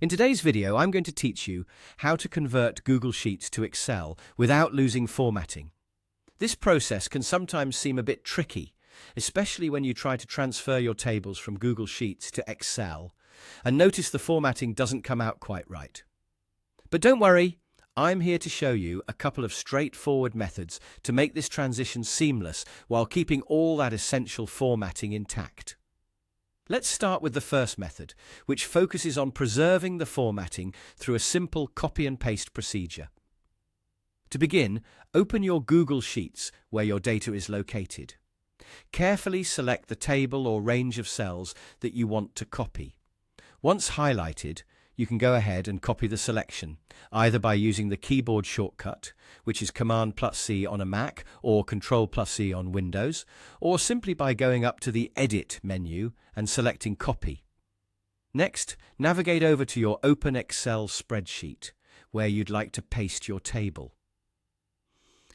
In today's video, I'm going to teach you how to convert Google Sheets to Excel without losing formatting. This process can sometimes seem a bit tricky, especially when you try to transfer your tables from Google Sheets to Excel, and notice the formatting doesn't come out quite right. But don't worry, I'm here to show you a couple of straightforward methods to make this transition seamless while keeping all that essential formatting intact. Let's start with the first method, which focuses on preserving the formatting through a simple copy and paste procedure. To begin, open your Google Sheets where your data is located. Carefully select the table or range of cells that you want to copy. Once highlighted, you can go ahead and copy the selection, either by using the keyboard shortcut, which is Command+C on a Mac or Control+C on Windows, or simply by going up to the Edit menu and selecting Copy. Next, navigate over to your Open Excel spreadsheet, where you'd like to paste your table.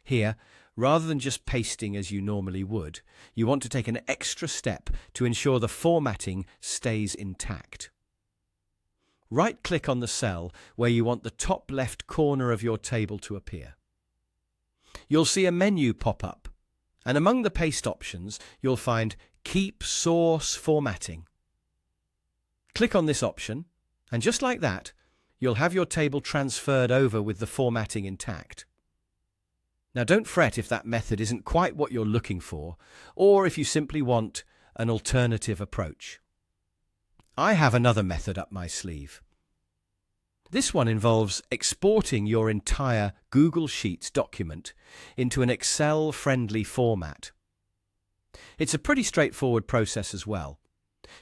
Here, rather than just pasting as you normally would, you want to take an extra step to ensure the formatting stays intact. Right-click on the cell where you want the top left corner of your table to appear. You'll see a menu pop up, and among the paste options, you'll find Keep Source Formatting. Click on this option, and just like that, you'll have your table transferred over with the formatting intact. Now don't fret if that method isn't quite what you're looking for, or if you simply want an alternative approach. I have another method up my sleeve. This one involves exporting your entire Google Sheets document into an Excel-friendly format. It's a pretty straightforward process as well.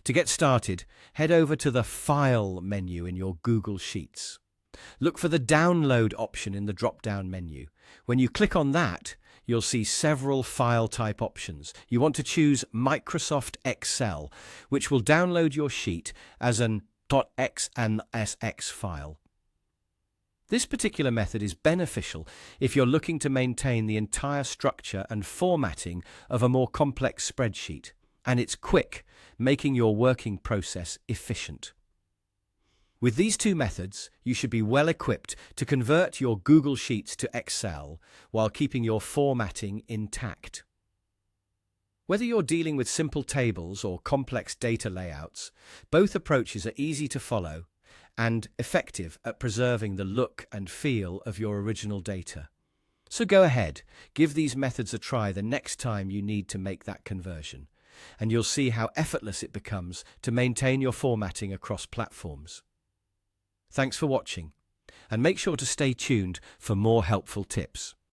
To get started, head over to the File menu in your Google Sheets. Look for the Download option in the drop-down menu. When you click on that, you'll see several file type options. You want to choose Microsoft Excel, which will download your sheet as an .xlsx file. This particular method is beneficial if you're looking to maintain the entire structure and formatting of a more complex spreadsheet, and it's quick, making your working process efficient. With these two methods, you should be well equipped to convert your Google Sheets to Excel while keeping your formatting intact. Whether you're dealing with simple tables or complex data layouts, both approaches are easy to follow and effective at preserving the look and feel of your original data. So go ahead, give these methods a try the next time you need to make that conversion, and you'll see how effortless it becomes to maintain your formatting across platforms. Thanks for watching, and make sure to stay tuned for more helpful tips.